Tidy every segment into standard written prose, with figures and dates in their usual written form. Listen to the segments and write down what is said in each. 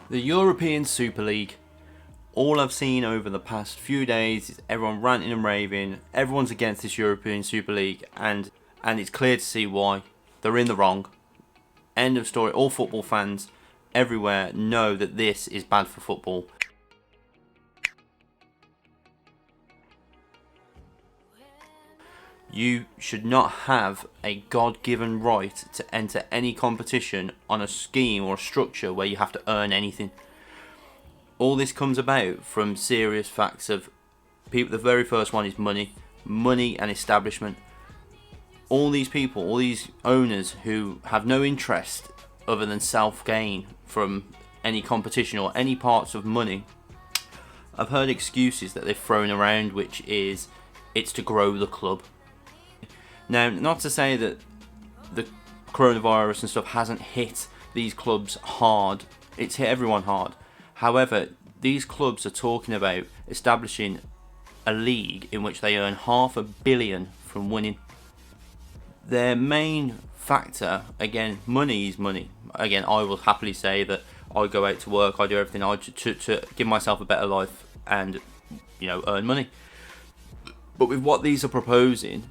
The European Super League. All I've seen over the past few days is everyone ranting and raving. Everyone's against this European Super League, and it's clear to see why. They're in the wrong. End of story. All football fans everywhere know that this is bad for football. You should not have a God-given right to enter any competition on a scheme or a structure where you have to earn anything. All this comes about from serious facts of people. The very first one is money and establishment. All these people, all these owners who have no interest other than self-gain from any competition or any parts of money. I've heard excuses that they've thrown around, which is it's to grow the club. Now, not to say that the coronavirus and stuff hasn't hit these clubs hard. It's hit everyone hard. However, these clubs are talking about establishing a league in which they earn $500 million from winning. Their main factor, again, money is money. Again, I will happily say that I go out to work, I do everything to give myself a better life and, earn money. But with what these are proposing,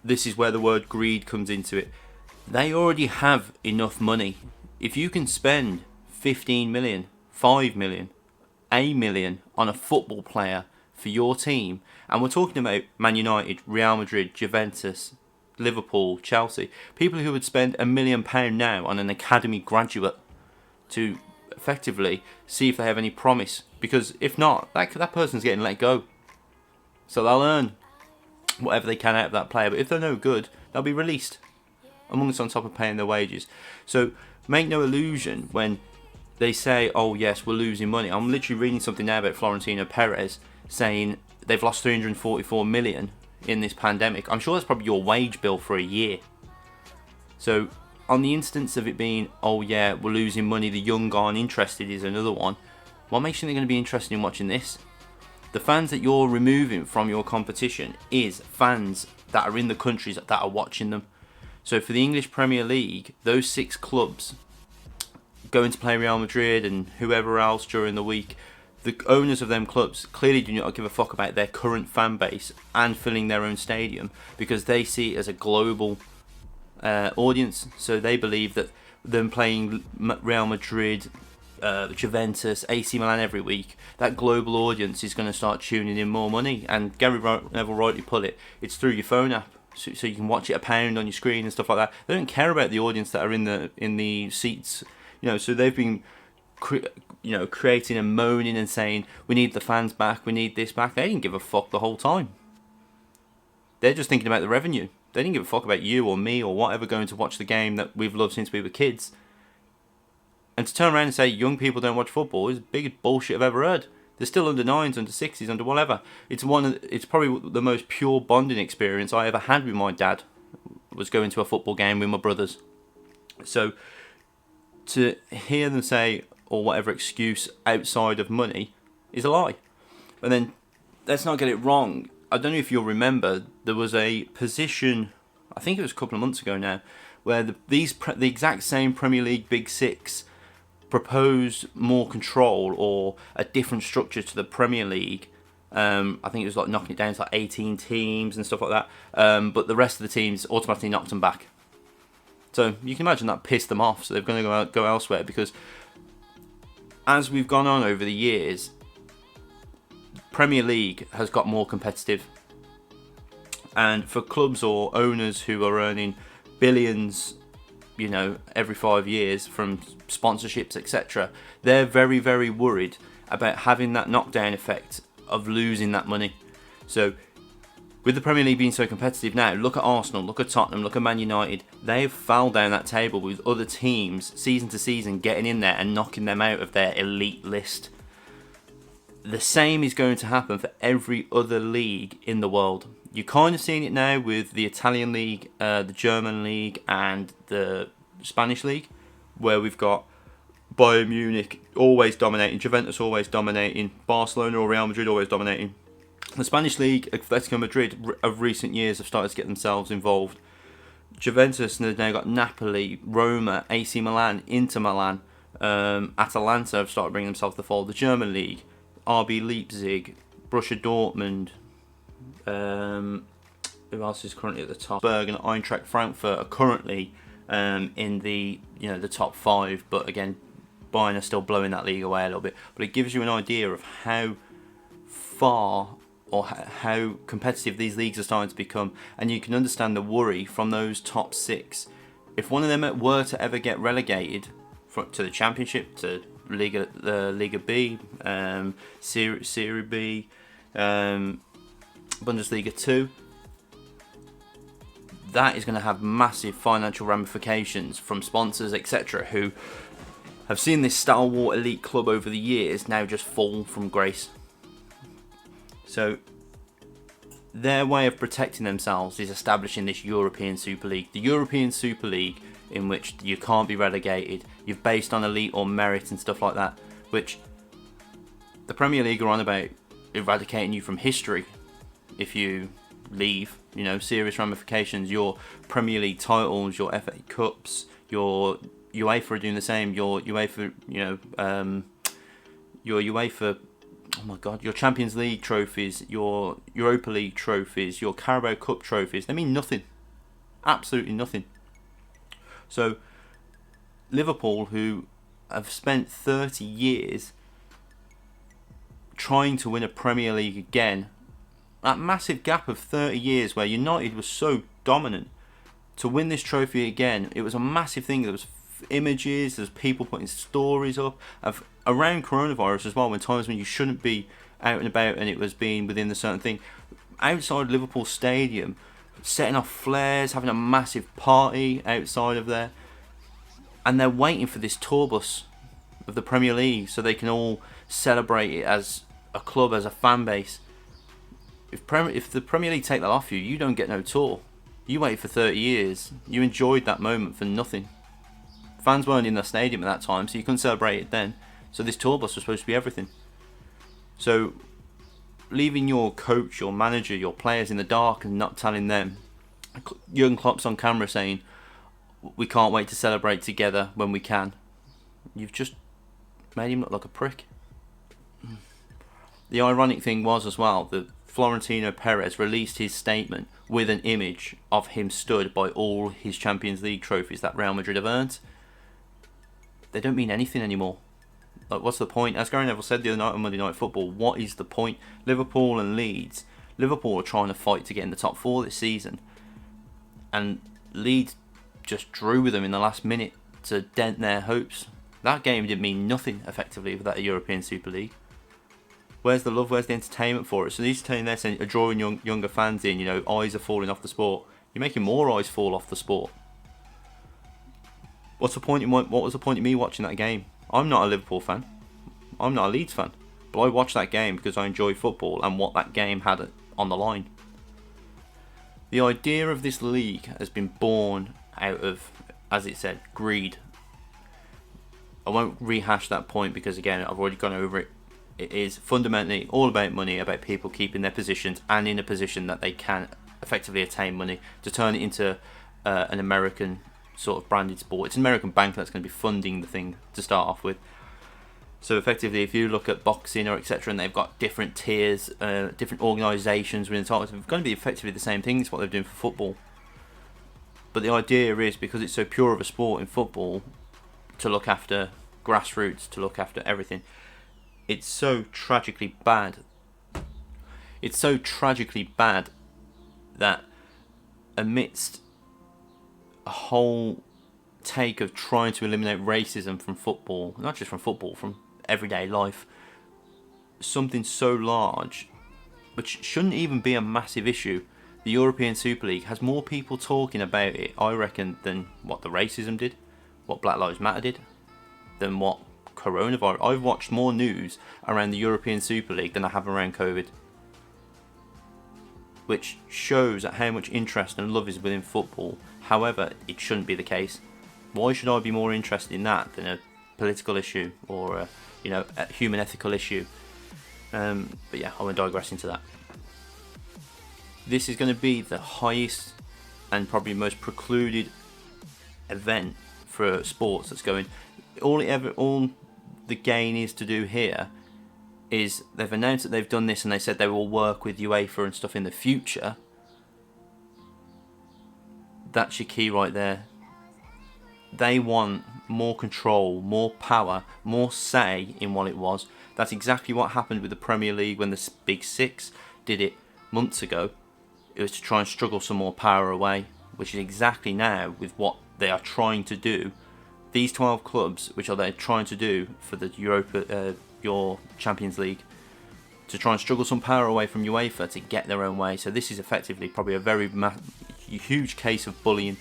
this is where the word greed comes into it. They already have enough money. If you can spend 15 million, 5 million, a million on a football player for your team, and we're talking about Man United, Real Madrid, Juventus, Liverpool, Chelsea, people who would spend £1 million now on an academy graduate to effectively see if they have any promise, because if not, that person's getting let go. So they'll earn whatever they can out of that player, but if they're no good, they'll be released, amongst on top of paying their wages. So make no illusion when they say, oh yes, we're losing money. I'm literally reading something now about Florentino Perez saying they've lost 344 million in this pandemic. I'm sure that's probably your wage bill for a year. So on the instance of it being, oh yeah, we're losing money, the young aren't interested is another one. What makes you think they're going to be interested in watching this? The fans that you're removing from your competition is fans that are in the countries that are watching them. So for the English Premier League, those 6 clubs going to play Real Madrid and whoever else during the week, the owners of them clubs clearly do not give a fuck about their current fan base and filling their own stadium, because they see it as a global audience. So they believe that them playing Real Madrid, Juventus, AC Milan every week, that global audience is going to start tuning in more money. And Gary Neville rightly put it, it's through your phone app, so you can watch it £1 on your screen and stuff like that. They don't care about the audience that are in the seats, so they've been creating and moaning and saying we need the fans back, we need this back. They didn't give a fuck the whole time. They're just thinking about the revenue. They didn't give a fuck about you or me or whatever going to watch the game that we've loved since we were kids. And to turn around and say young people don't watch football is the biggest bullshit I've ever heard. They're still under 9s, under 6s, under whatever. It's probably the most pure bonding experience I ever had with my dad, was going to a football game with my brothers. So to hear them say, or whatever excuse outside of money, is a lie. But then, let's not get it wrong. I don't know if you'll remember, there was a position, I think it was a couple of months ago now, where the exact same Premier League Big Six proposed more control or a different structure to the Premier League. I think it was like knocking it down to like 18 teams and stuff like that. But the rest of the teams automatically knocked them back. So you can imagine that pissed them off. So they're going to go elsewhere, because as we've gone on over the years, Premier League has got more competitive. And for clubs or owners who are earning billions, every 5 years from sponsorships, etc., they're very, very worried about having that knockdown effect of losing that money. So with the Premier League being so competitive now, look at Arsenal, look at Tottenham, look at Man United. They've fell down that table with other teams season to season getting in there and knocking them out of their elite list. The same is going to happen for every other league in the world. You're kind of seeing it now with the Italian league, the German league, and the Spanish league, where we've got Bayern Munich always dominating, Juventus always dominating, Barcelona or Real Madrid always dominating. The Spanish league, Atletico Madrid of recent years have started to get themselves involved. Juventus have now got Napoli, Roma, AC Milan, Inter Milan, Atalanta have started bringing themselves to the fold. The German league, RB Leipzig, Borussia Dortmund. Who else is currently at the top? Berg and Eintracht Frankfurt are currently in the the top 5, but again, Bayern are still blowing that league away a little bit. But it gives you an idea of how far or how competitive these leagues are starting to become, and you can understand the worry from those top 6. If one of them were to ever get relegated to the Championship, to Liga B, Serie B, Bundesliga 2, that is going to have massive financial ramifications from sponsors, etc., who have seen this stalwart elite club over the years now just fall from grace. So their way of protecting themselves is establishing this European Super League. The European Super League, in which you can't be relegated, you're based on elite or merit and stuff like that, which the Premier League are on about eradicating you from history if you leave. Serious ramifications. Your Premier League titles, your FA Cups, your UEFA are doing the same. Your UEFA, oh my God, your Champions League trophies, your Europa League trophies, your Carabao Cup trophies, they mean nothing. Absolutely nothing. So Liverpool, who have spent 30 years trying to win a Premier League again, that massive gap of 30 years where United was so dominant, to win this trophy again, it was a massive thing. There was images, there's people putting stories up of around coronavirus as well, when times when you shouldn't be out and about and it was being within the certain thing. Outside Liverpool Stadium, setting off flares, having a massive party outside of there, and they're waiting for this tour bus of the Premier League so they can all celebrate it as a club, as a fan base. If the Premier League take that off you, you don't get no tour. You wait for 30 years. You enjoyed that moment for nothing. Fans weren't in the stadium at that time, so you couldn't celebrate it then. So this tour bus was supposed to be everything. So leaving your coach, your manager, your players in the dark and not telling them. Jurgen Klopp's on camera saying, we can't wait to celebrate together when we can. You've just made him look like a prick. The ironic thing was as well that Florentino Perez released his statement with an image of him stood by all his Champions League trophies that Real Madrid have earned. They don't mean anything anymore. Like, what's the point? As Gary Neville said the other night on Monday Night Football, what is the point? Liverpool and Leeds. Liverpool are trying to fight to get in the top 4 this season, and Leeds just drew with them in the last minute to dent their hopes. That game didn't mean nothing effectively for that European Super League. Where's the love? Where's the entertainment for it? So these teams there saying are drawing younger fans in. Eyes are falling off the sport. You're making more eyes fall off the sport. What was the point of me watching that game? I'm not a Liverpool fan. I'm not a Leeds fan. But I watched that game because I enjoy football and what that game had on the line. The idea of this league has been born out of, as it said, greed. I won't rehash that point because, again, I've already gone over it. It is fundamentally all about money, about people keeping their positions and in a position that they can effectively attain money to turn it into an American sort of branded sport. It's an American bank that's going to be funding the thing to start off with. So effectively, if you look at boxing or etc., and they've got different tiers, different organisations within the title, it's going to be effectively the same thing as what they're doing for football. But the idea is, because it's so pure of a sport in football, to look after grassroots, to look after everything. It's so tragically bad. It's so tragically bad that amidst a whole take of trying to eliminate racism from football, not just from football, from everyday life, something so large, which shouldn't even be a massive issue, the European Super League has more people talking about it, I reckon, than what the racism did, what Black Lives Matter did, than what coronavirus. I've watched more news around the European Super League than I have around COVID, which shows at how much interest and love is within football. However, it shouldn't be the case. Why should I be more interested in that than a political issue or a human ethical issue? But yeah, I won't digress into that. This is going to be the highest and probably most precluded event for sports that's going. all the gain is to do here is they've announced that they've done this, and they said they will work with UEFA and stuff in the future. That's your key right there. They want more control, more power, more say in what it was. That's exactly what happened with the Premier League when the Big Six did it months ago. It was to try and struggle some more power away, which is exactly now with what they are trying to do. These 12 clubs, which are they trying to do for the your Champions League, to try and struggle some power away from UEFA to get their own way. So this is effectively probably a very huge case of bullying,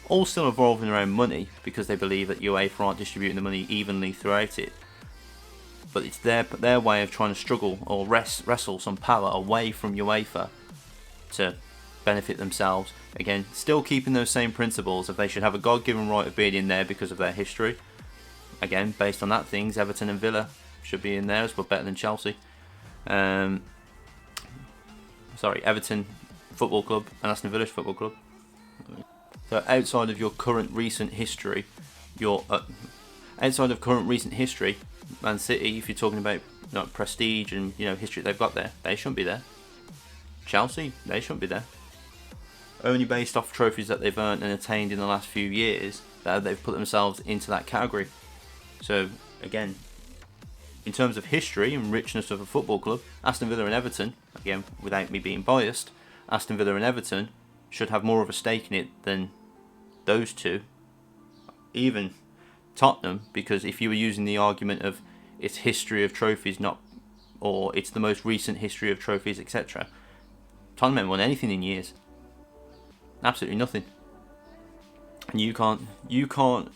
all still revolving around money, because they believe that UEFA aren't distributing the money evenly throughout it. But it's their way of trying to struggle or wrestle some power away from UEFA to benefit themselves. Again, still keeping those same principles of they should have a God-given right of being in there because of their history. Again, based on that, things Everton and Villa should be in there as well, better than Chelsea. Everton Football Club and Aston Villa Football Club. So outside of your current recent history, Man City, if you're talking about prestige and history they've got there, they shouldn't be there. Chelsea, they shouldn't be there. Only based off trophies that they've earned and attained in the last few years that they've put themselves into that category. So again, in terms of history and richness of a football club, Aston Villa and Everton, again without me being biased, Aston Villa and Everton should have more of a stake in it than those two. Even Tottenham, because if you were using the argument of its history of trophies, or it's the most recent history of trophies, etc., Tottenham haven't won anything in years. Absolutely nothing. And you can't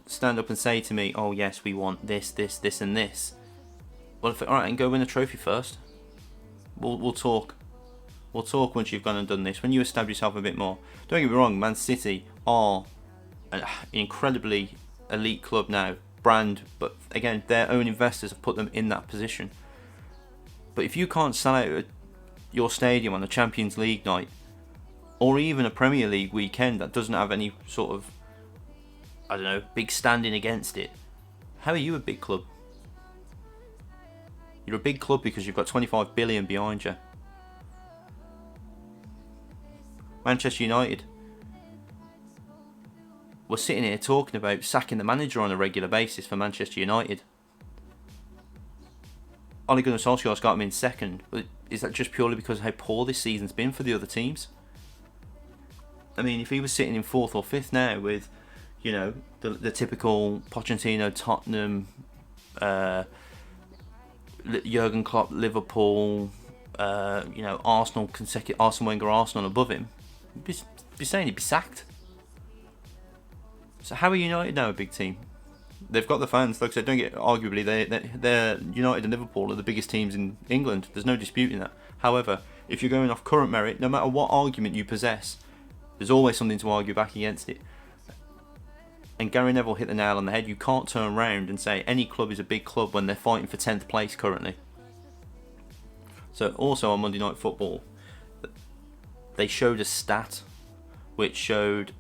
stand up and say to me, oh yes, we want this, and this. Well, alright, and go win a trophy first. We'll talk. We'll talk once you've gone and done this. When you establish yourself a bit more. Don't get me wrong, Man City are an incredibly elite club now, brand, but again, their own investors have put them in that position. But if you can't sell out your stadium on a Champions League night, or even a Premier League weekend that doesn't have any sort of, big standing against it, how are you a big club? You're a big club because you've got 25 billion behind you. Manchester United, we're sitting here talking about sacking the manager on a regular basis for Manchester United. Ole Gunnar Solskjaer's got him in second, but is that just purely because of how poor this season's been for the other teams? I mean, if he was sitting in fourth or fifth now with, the typical Pochettino, Tottenham, Jurgen Klopp, Liverpool, Arsenal, Arsene Wenger, Arsenal above him, be saying he'd be sacked. So how are United now a big team? They've got the fans. Like I said, arguably they're United and Liverpool are the biggest teams in England. There's no disputing that. However, if you're going off current merit, no matter what argument you possess, there's always something to argue back against it. And Gary Neville hit the nail on the head. You can't turn around and say any club is a big club when they're fighting for 10th place currently. So also on Monday Night Football, they showed a stat which showed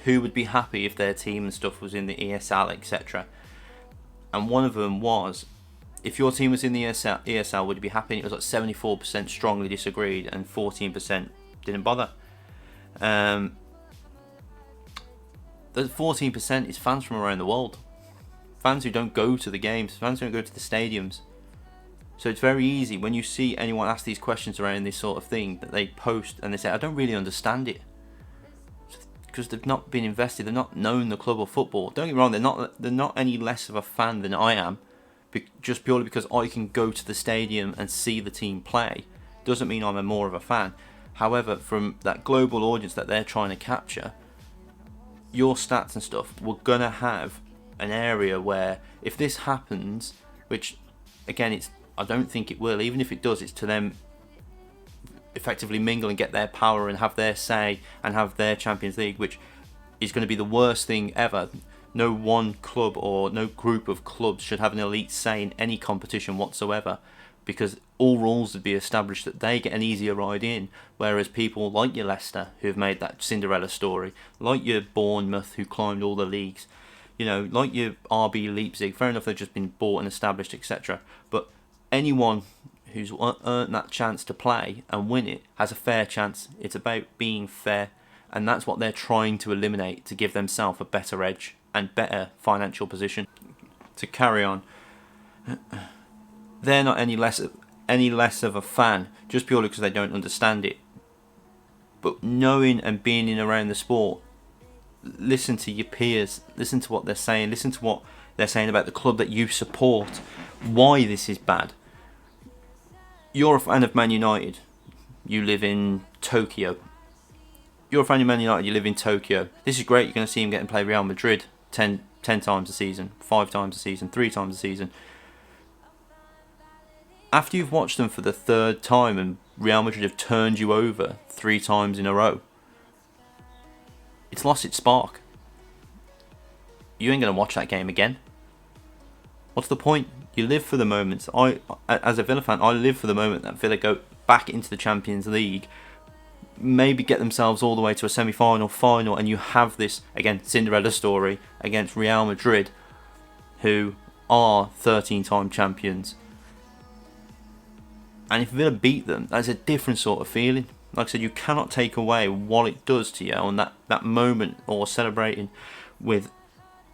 who would be happy if their team and stuff was in the ESL, etc. And one of them was, if your team was in the ESL, would you be happy? And it was like 74% strongly disagreed and 14% didn't bother. The 14% is fans from around the world. Fans who don't go to the games, fans who don't go to the stadiums. So it's very easy when you see anyone ask these questions around this sort of thing that they post and they say, I don't really understand it. Because they've not been invested, they've not known the club or football. Don't get me wrong, they're not any less of a fan than I am, just purely because I can go to the stadium and see the team play. Doesn't mean I'm more of a fan. However, from that global audience that they're trying to capture, your stats and stuff, we're gonna have an area where if this happens, which again, I don't think it will. Even if it does, it's to them effectively mingle and get their power and have their say and have their Champions League, which is going to be the worst thing ever. No one club or no group of clubs should have an elite say in any competition whatsoever, because all rules would be established that they get an easier ride in, whereas people like your Leicester, who have made that Cinderella story, like your Bournemouth, who climbed all the leagues, You know, like your RB Leipzig, fair enough, they've just been bought and established, etc. But anyone who's earned that chance to play and win it has a fair chance. It's about being fair, and that's what they're trying to eliminate to give themselves a better edge and better financial position. To carry on, they're not any less of a fan just purely because they don't understand it. But knowing and being in around the sport, listen to your peers, listen to what they're saying, listen to what they're saying about the club that you support, why this is bad. You're a fan of Man United, you live in Tokyo. You're a fan of Man United, you live in Tokyo. This is great, you're going to see him getting play Real Madrid 10 times a season, 5 times a season, 3 times a season. After you've watched them for the 3rd time and Real Madrid have turned you over 3 times in a row, it's lost its spark. You ain't going to watch that game again. What's the point? You live for the moments. As a Villa fan, I live for the moment that Villa go back into the Champions League, maybe get themselves all the way to a semi-final, final, and you have this, again, Cinderella story against Real Madrid, who are 13-time champions. And if Villa beat them, that's a different sort of feeling. Like I said, you cannot take away what it does to you on that moment, or celebrating with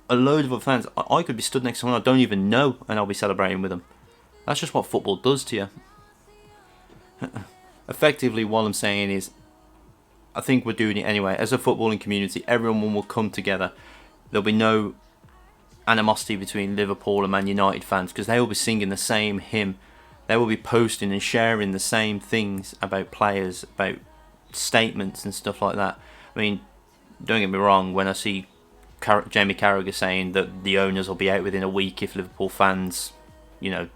a load of other fans. I could be stood next to someone I don't even know and I'll be celebrating with them. That's just what football does to you. Effectively, what I'm saying is, I think we're doing it anyway. As a footballing community, everyone will come together. There'll be no animosity between Liverpool and Man United fans because they will be singing the same hymn. They will be posting and sharing the same things about players, about statements and stuff like that. I mean, don't get me wrong, when I see Jamie Carragher saying that the owners will be out within a week if Liverpool fans,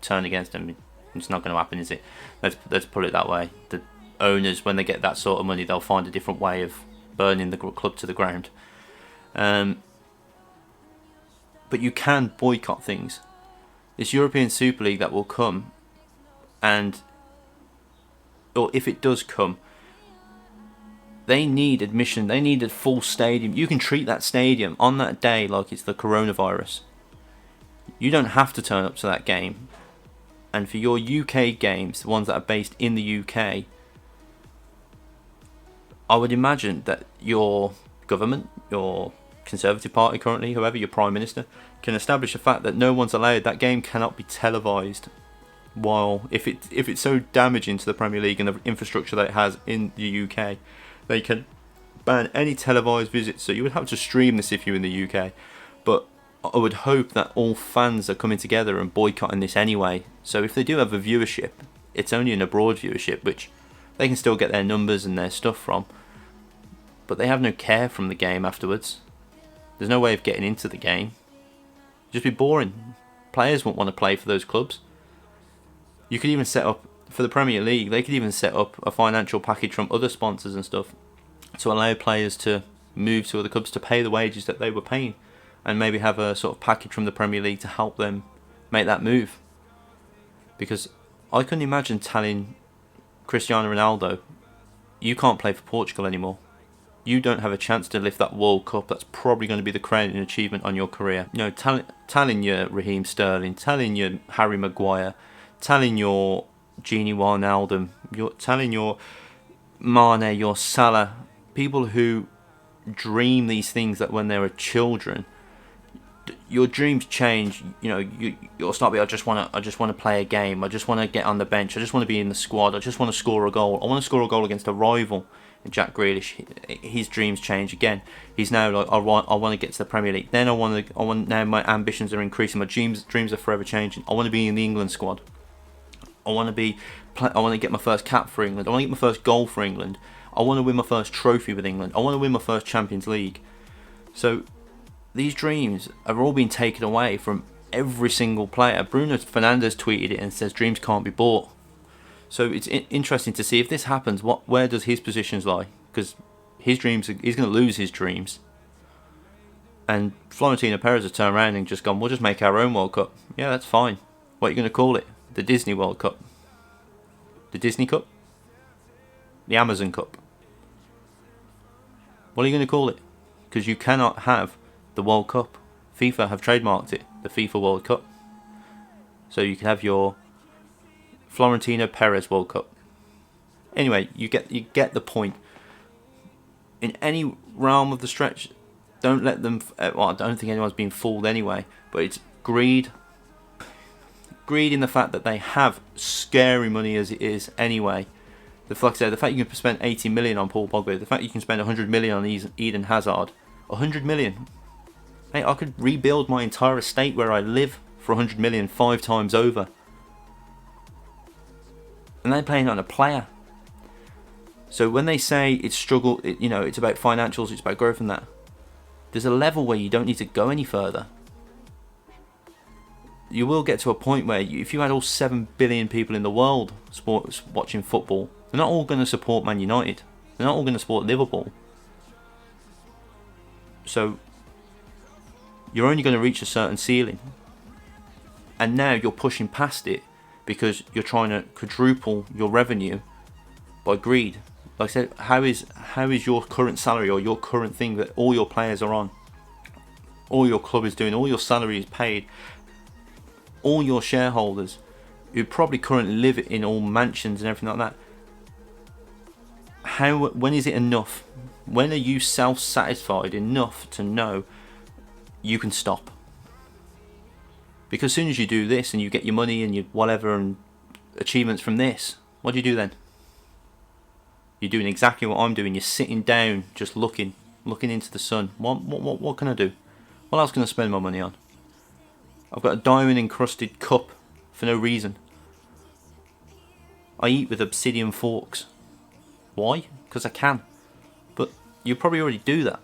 turn against them, it's not going to happen, is it? Let's put it that way. The owners, when they get that sort of money, they'll find a different way of burning the club to the ground. But you can boycott things. This European Super League that will come, or if it does come, they need admission. They need a full stadium. You can treat that stadium on that day like it's the coronavirus. You don't have to turn up to that game. And for your UK games, the ones that are based in the UK, I would imagine that your government, your Conservative Party currently, whoever, your Prime Minister, can establish the fact that no one's allowed. That game cannot be televised. While if it's so damaging to the Premier League and the infrastructure that it has in the UK, they can ban any televised visits. So you would have to stream this if you're in the UK. But I would hope that all fans are coming together and boycotting this anyway. So if they do have a viewership, it's only an abroad viewership, which they can still get their numbers and their stuff from. But they have no care from the game afterwards. There's no way of getting into the game. It'd just be boring. Players won't want to play for those clubs. You could even set up, for the Premier League, they could even set up a financial package from other sponsors and stuff to allow players to move to other clubs to pay the wages that they were paying, and maybe have a sort of package from the Premier League to help them make that move. Because I couldn't imagine telling Cristiano Ronaldo, you can't play for Portugal anymore. You don't have a chance to lift that World Cup. That's probably going to be the crowning achievement on your career. Telling your Raheem Sterling, telling your Harry Maguire, telling your Gini Wijnaldum, telling your Mane, your Salah, people who dream these things that when they were children, your dreams change. You'll start. I just want to play a game. I just want to get on the bench. I just want to be in the squad. I just want to score a goal. I want to score a goal against a rival. And Jack Grealish, his dreams change again. He's now like, I want to get to the Premier League. Then now my ambitions are increasing. My dreams are forever changing. I want to be in the England squad. I want to get my first cap for England. I want to get my first goal for England. I want to win my first trophy with England. I want to win my first Champions League. So these dreams have all been taken away from every single player. Bruno Fernandes tweeted it and says dreams can't be bought. So it's interesting to see if this happens. Where does his positions lie? Because his dreams, he's going to lose his dreams. And Florentino Perez has turned around and just gone, we'll just make our own World Cup. Yeah, that's fine. What are you going to call it? The Disney World Cup? The Disney Cup? The Amazon Cup? What are you going to call it? Because you cannot have the World Cup FIFA have trademarked it, the FIFA World Cup. So you can have your Florentino Perez World Cup. Anyway, you get the point. In any realm of the stretch, don't let them. Well, I don't think anyone's been fooled anyway. But it's greed. Greed in the fact that they have scary money as it is anyway. Like I said, the fact you can spend 80 million on Paul Pogba, the fact you can spend 100 million on Eden Hazard, 100 million. Hey, I could rebuild my entire estate where I live for 100 million 5 times over. And they're playing on a player. So when they say it's struggle, it's about financials, it's about growth and that, there's a level where you don't need to go any further. You will get to a point where if you had all 7 billion people in the world watching football, they're not all going to support Man United. They're not all going to support Liverpool. So you're only going to reach a certain ceiling. And now you're pushing past it because you're trying to quadruple your revenue by greed. Like I said, how is your current salary or your current thing that all your players are on, all your club is doing, all your salary is paid, all your shareholders who probably currently live in all mansions and everything like that, when is it enough? When are you self-satisfied enough to know you can stop? Because as soon as you do this and you get your money and your whatever and achievements from this, what do you do then? You're doing exactly what I'm doing. You're sitting down, just looking into the sun. What can I do? What else can I spend my money on? I've got a diamond encrusted cup for no reason. I eat with obsidian forks. Why? Because I can. But you probably already do that.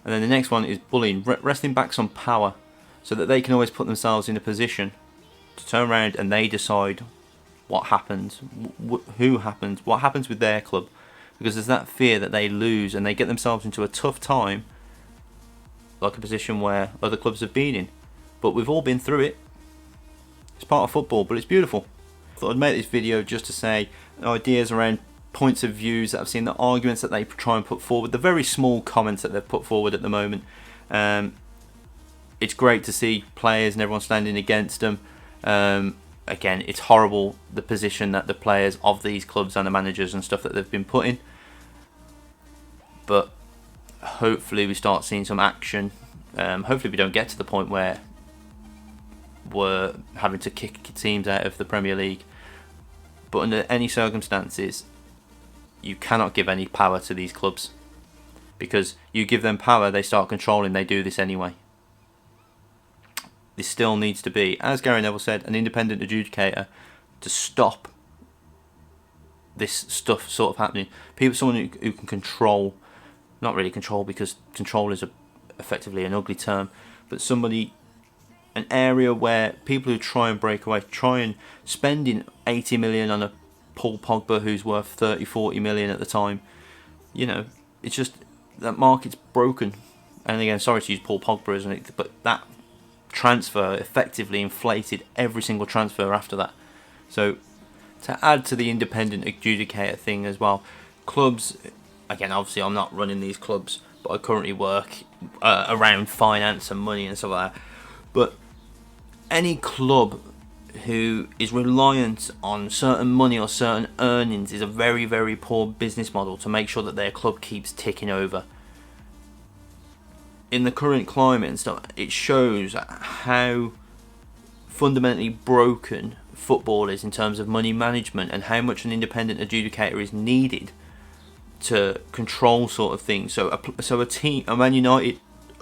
And then the next one is bullying, resting backs on power, so that they can always put themselves in a position to turn around and they decide what happens, who happens, what happens with their club, because there's that fear that they lose and they get themselves into a tough time, like a position where other clubs have been in. But we've all been through it. It's part of football, but it's beautiful. I thought I'd make this video just to say ideas around points of views that I've seen, the arguments that they try and put forward, the very small comments that they've put forward at the moment. It's great to see players and everyone standing against them. Again, it's horrible the position that the players of these clubs and the managers and stuff that they've been put in. But hopefully we start seeing some action. Hopefully we don't get to the point where we're having to kick teams out of the Premier League. But under any circumstances, you cannot give any power to these clubs. Because you give them power, they start controlling, they do this anyway. There still needs to be, as Gary Neville said, an independent adjudicator to stop this stuff sort of happening. Someone who can control, not really control because control is effectively an ugly term, but an area where people who try and break away, try and spending 80 million on a Paul Pogba who's worth 30, 40 million at the time, it's just that market's broken. And again, sorry to use Paul Pogba, isn't it? But that transfer effectively inflated every single transfer after that. So to add to the independent adjudicator thing as well, clubs, again, obviously I'm not running these clubs, but I currently work around finance and money and stuff like that. But any club who is reliant on certain money or certain earnings is a very, very poor business model to make sure that their club keeps ticking over. In the current climate and stuff, it shows how fundamentally broken football is in terms of money management and how much an independent adjudicator is needed to control sort of things. So a Man United,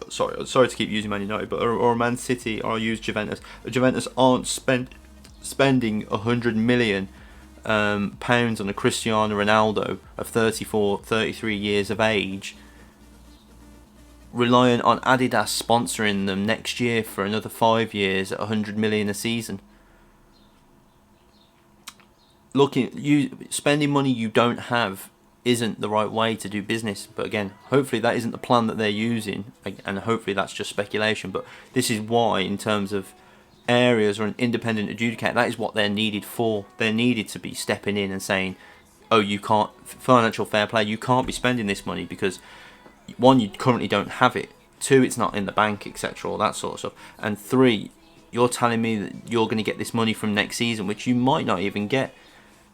sorry to keep using Man United, but or a Man City, or I'll use Juventus. Juventus aren't spending 100 million pounds on a Cristiano Ronaldo of 34, 33 years of age, reliant on Adidas sponsoring them next year for another 5 years at 100 million a season. Spending money you don't have isn't the right way to do business. But again, hopefully that isn't the plan that they're using, and hopefully that's just speculation. But this is why, in terms of areas or an independent adjudicator, that is what they're needed for. They're needed to be stepping in and saying, oh, you can't, financial fair play, you can't be spending this money because one, you currently don't have it, 2, it's not in the bank, etc., all that sort of stuff. And 3, you're telling me that you're going to get this money from next season, which you might not even get.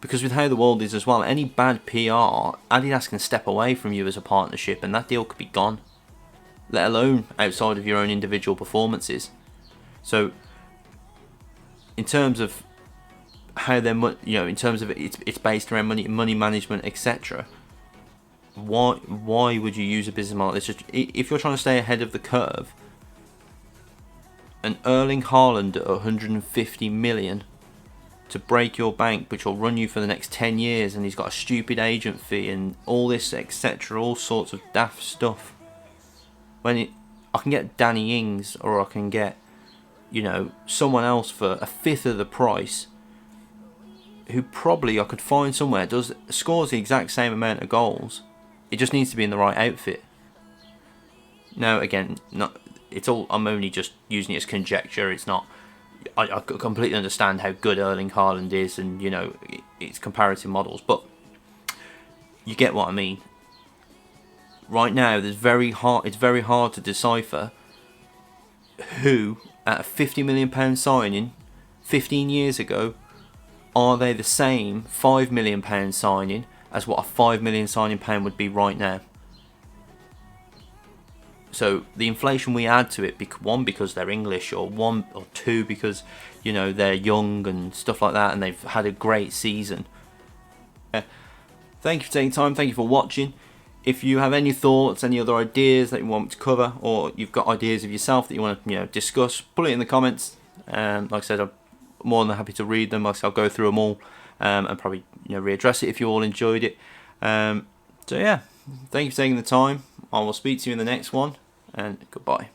Because with how the world is as well, any bad PR, Adidas can step away from you as a partnership and that deal could be gone. Let alone outside of your own individual performances. So, in terms of how they're, in terms of it's based around money management, etc. Why would you use a business model? It's just, if you're trying to stay ahead of the curve, an Erling Haaland at 150 million to break your bank, which will run you for the next 10 years, and he's got a stupid agent fee and all this, etc., all sorts of daft stuff. I can get Danny Ings, or I can get, someone else for a fifth of the price, who probably I could find somewhere scores the exact same amount of goals. It just needs to be in the right outfit. Now, again, I'm only just using it as conjecture. It's not. I completely understand how good Erling Haaland is, and it's comparative models, but you get what I mean. Right now, it's very hard to decipher who, at a £50 million signing 15 years ago, are they the same £5 million signing as what a £5 million signing pound would be right now. So the inflation we add to it, one, because they're English, or two, because they're young and stuff like that, and they've had a great season. Thank you for taking time. Thank you for watching. If you have any thoughts, any other ideas that you want me to cover, or you've got ideas of yourself that you want to discuss, put it in the comments. Like I said, I'm more than happy to read them. Like I said, I'll go through them all and probably readdress it if you all enjoyed it. So yeah, thank you for taking the time. I will speak to you in the next one, and goodbye.